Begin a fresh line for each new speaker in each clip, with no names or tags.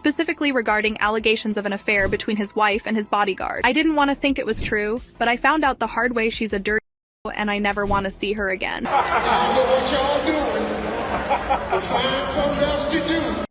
specifically regarding allegations of an affair between his wife and his bodyguard. I didn't want to think it was true, but I found out the hard way she's a dirty and I never want to see her again.
I don't know what y'all doing, but find something else to do.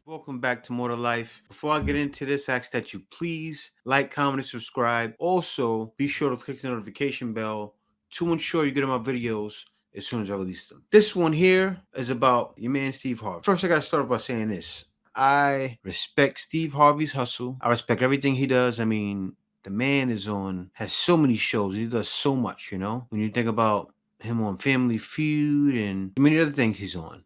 Welcome back to More to Life. Before I get into this, I ask that you please like, comment, and subscribe. Also, be sure to click the notification bell to ensure you get my videos as soon as I release them. This one here is about your man Steve Harvey. First, I got to start off by saying this. I respect Steve Harvey's hustle. I respect everything he does. I mean, the man has so many shows. He does so much, you know? When you think about him on Family Feud and many other things he's on.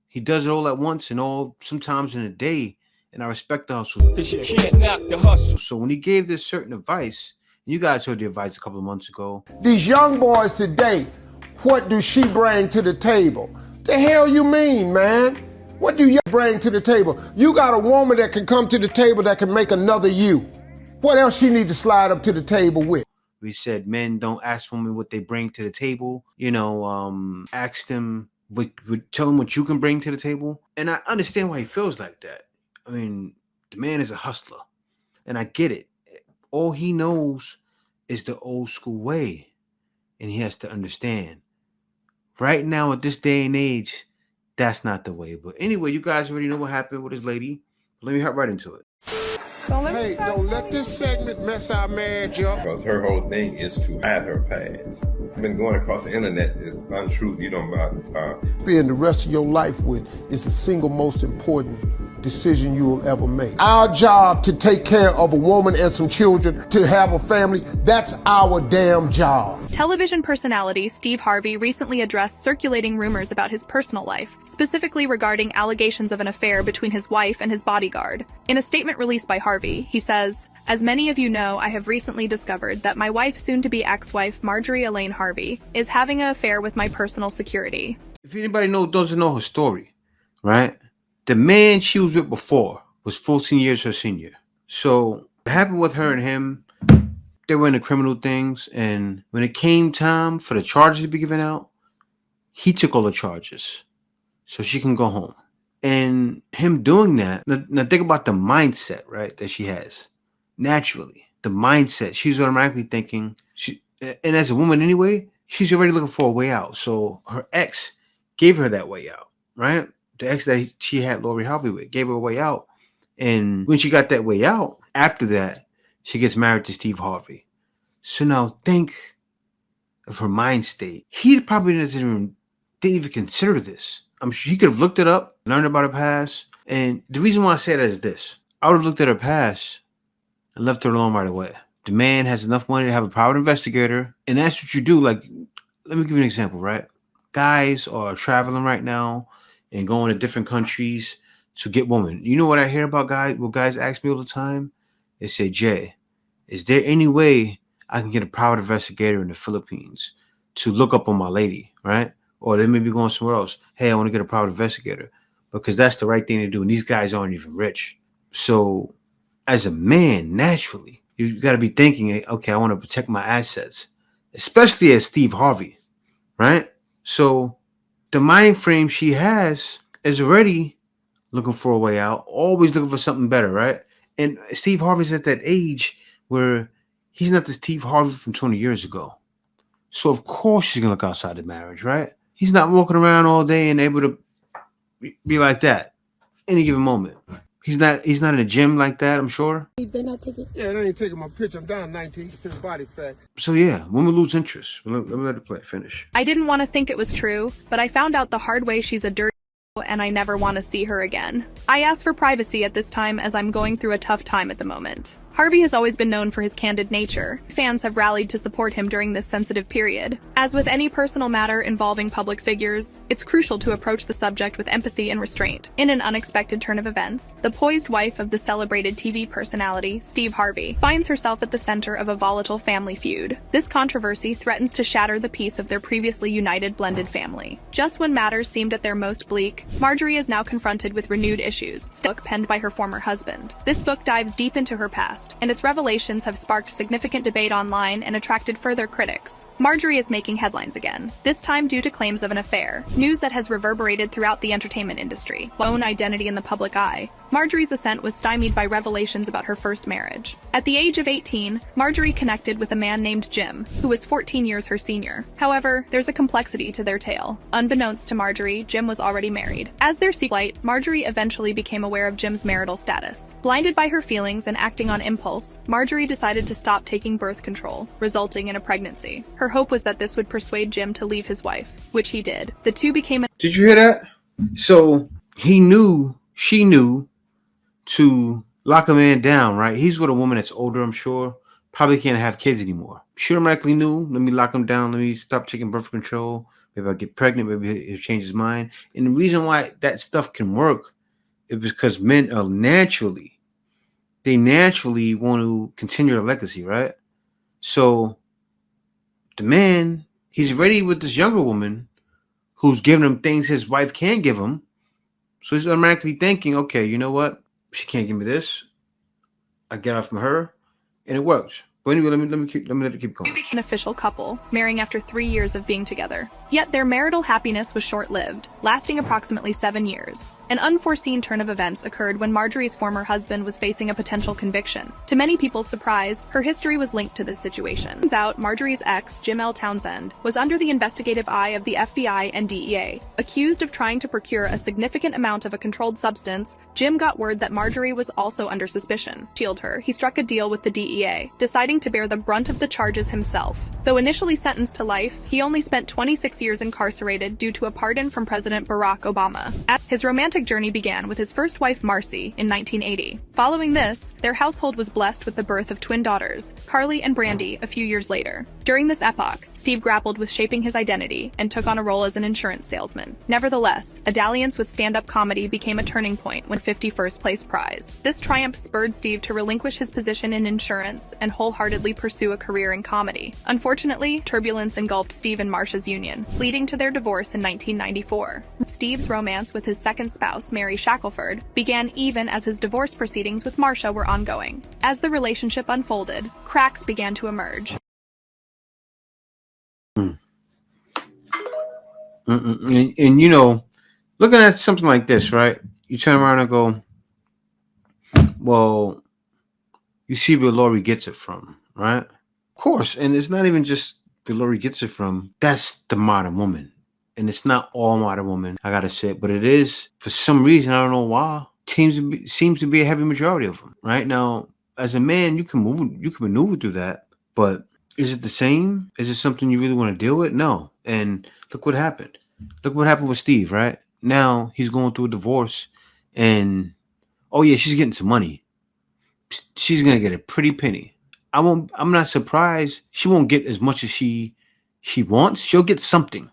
He does it all at once and all sometimes in a day, and I respect the hustle.
Cause you can't knock the hustle.
So when he gave this certain advice, and you guys heard the advice a couple of months ago.
These young boys today, what do she bring to the table? The hell you mean, man? What do you bring to the table? You got a woman that can come to the table that can make another you. What else she need to slide up to the table with?
We said men don't ask women what they bring to the table. You know, ask them. Would tell him what you can bring to the table. And I understand why he feels like that. I mean, the man is a hustler. And I get it. All he knows is the old school way. And he has to understand. Right now, at this day and age, that's not the way. But anyway, you guys already know what happened with his lady. Let me hop right into it.
Hey, don't let this segment mess our marriage up.
Because her whole thing is to hide her past. I've been going across the internet is untruth, you know, about
Spend the rest of your life with is the single most important decision you will ever make. Our job to take care of a woman and some children, to have a family, that's our damn job.
Television personality Steve Harvey recently addressed circulating rumors about his personal life, specifically regarding allegations of an affair between his wife and his bodyguard. In a statement released by Harvey, he says, "As many of you know, I have recently discovered that my wife, soon-to-be ex-wife Marjorie Harvey, is having an affair with my personal security."
If anybody doesn't know her story, right? The man she was with before was 14 years her senior. So what happened with her and him, they were into criminal things. And when it came time for the charges to be given out, he took all the charges so she can go home. And him doing that, now think about the mindset, right, that she has. Naturally, the mindset, she's automatically thinking, and as a woman anyway, she's already looking for a way out. So her ex gave her that way out, right? The ex that she had Lori Harvey with gave her a way out. And when she got that way out, after that, she gets married to Steve Harvey. So now think of her mind state. He probably didn't even consider this. I'm sure he could have looked it up, learned about her past. And the reason why I say that is this. I would have looked at her past and left her alone right away. The man has enough money to have a private investigator. And that's what you do. Like, let me give you an example, right? Guys are traveling right now and going to different countries to get women. You know what I hear about guys? What guys ask me all the time? They say, "Jay, is there any way I can get a private investigator in the Philippines to look up on my lady," right? Or they may be going somewhere else. "Hey, I want to get a private investigator," because that's the right thing to do. And these guys aren't even rich. So as a man, naturally, you got to be thinking, okay, I want to protect my assets, especially as Steve Harvey, right? So the mind frame she has is already looking for a way out, always looking for something better, right? And Steve Harvey's at that age where he's not the Steve Harvey from 20 years ago. So of course she's gonna look outside the marriage, right? He's not walking around all day and able to be like that any given moment. He's not in a gym like that, I'm sure.
They're not taking. Yeah, they ain't taking my picture. I'm down 19% body fat.
So yeah, women lose interest. Let me let it play. Finish.
I didn't want to think it was true, but I found out the hard way she's a dirty and I never want to see her again. I asked for privacy at this time as I'm going through a tough time at the moment. Harvey has always been known for his candid nature. Fans have rallied to support him during this sensitive period. As with any personal matter involving public figures, it's crucial to approach the subject with empathy and restraint. In an unexpected turn of events, the poised wife of the celebrated TV personality, Steve Harvey, finds herself at the center of a volatile family feud. This controversy threatens to shatter the peace of their previously united blended family. Just when matters seemed at their most bleak, Marjorie is now confronted with renewed issues. Book penned by her former husband. This book dives deep into her past, past, and its revelations have sparked significant debate online and attracted further critics. Marjorie is making headlines again, this time due to claims of an affair, news that has reverberated throughout the entertainment industry. Her own identity in the public eye, Marjorie's ascent was stymied by revelations about her first marriage. At the age of 18, Marjorie connected with a man named Jim, who was 14 years her senior. However, there's a complexity to their tale. Unbeknownst to Marjorie, Jim was already married. As their secret flight, Marjorie eventually became aware of Jim's marital status. Blinded by her feelings and acting on impulse, Marjorie decided to stop taking birth control, resulting in a pregnancy. Her hope was that this would persuade Jim to leave his wife, which he did. The two became
Did you hear that? So she knew to lock a man down, right? He's with a woman that's older, I'm sure. Probably can't have kids anymore. She automatically knew, let me lock him down, let me stop taking birth control. Maybe I'll get pregnant, maybe he'll change his mind. And the reason why that stuff can work is because men are naturally want to continue their legacy, right? So the man, he's ready with this younger woman who's giving him things his wife can't give him. So he's automatically thinking, okay, you know what? She can't give me this. I get out from her, and it works. But anyway, let me keep going.
They became an official couple, marrying after 3 years of being together. Yet their marital happiness was short-lived, lasting approximately 7 years. An unforeseen turn of events occurred when Marjorie's former husband was facing a potential conviction. To many people's surprise, her history was linked to this situation. Turns out, Marjorie's ex, Jim L. Townsend, was under the investigative eye of the FBI and DEA. Accused of trying to procure a significant amount of a controlled substance, Jim got word that Marjorie was also under suspicion. To shield her, he struck a deal with the DEA, deciding to bear the brunt of the charges himself. Though initially sentenced to life, he only spent 26 years incarcerated due to a pardon from President Barack Obama. His romantic journey began with his first wife, Marcy, in 1980. Following this, their household was blessed with the birth of twin daughters, Carly and Brandy, a few years later. During this epoch, Steve grappled with shaping his identity and took on a role as an insurance salesman. Nevertheless, a dalliance with stand-up comedy became a turning point when 51st place prize. This triumph spurred Steve to relinquish his position in insurance and wholeheartedly pursue a career in comedy. Unfortunately, turbulence engulfed Steve and Marsha's union, leading to their divorce in 1994. Steve's romance with his second spouse, Mary Shackelford, began even as his divorce proceedings with Marsha were ongoing. As the relationship unfolded, cracks began to emerge.
And you know, looking at something like this, right? You turn around and go, well, you see where Lori gets it from, right? Of course, and it's not even just where Lori gets it from. That's the modern woman. And it's not all modern women, I gotta say, but it is, for some reason, I don't know why, seems to be a heavy majority of them. Right now, as a man, you can maneuver through that, but is it the same? Is it something you really want to deal with? No. And look what happened. Look what happened with Steve, right? Now he's going through a divorce, and oh yeah, she's getting some money. She's gonna get a pretty penny. I'm not surprised she won't get as much as she wants. She'll get something.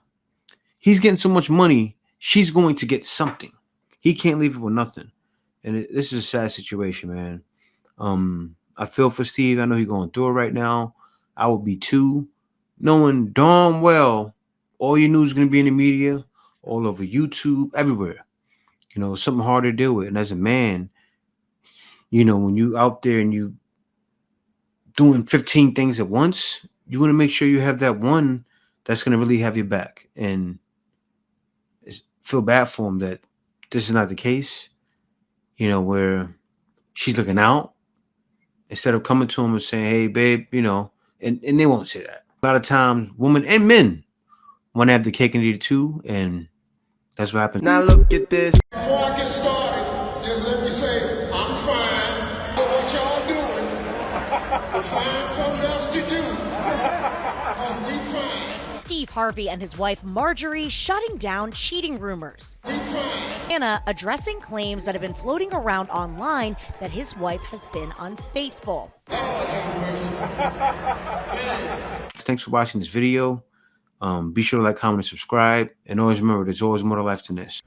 He's getting so much money, she's going to get something. He can't leave it with nothing. And this is a sad situation, man. I feel for Steve. I know he's going through it right now. I would be too, knowing darn well all your news is going to be in the media, all over YouTube, everywhere. You know, something hard to deal with. And as a man, you know, when you out there and you doing 15 things at once, you want to make sure you have that one that's going to really have your back. And feel bad for him that this is not the case, you know, where she's looking out instead of coming to him and saying, hey, babe, you know, and they won't say that. A lot of times, women and men want to have the cake and eat it too, and that's what happens.
Now look at this.
Before I get started, just let me say, I'm fine. But what y'all doing, we'll find something else to do. We fine.
Steve Harvey and his wife Marjorie shutting down cheating rumors. Anna addressing claims that have been floating around online that his wife has been unfaithful.
Thanks for watching this video. Be sure to like, comment, and subscribe. And always remember, there's always more to life than this.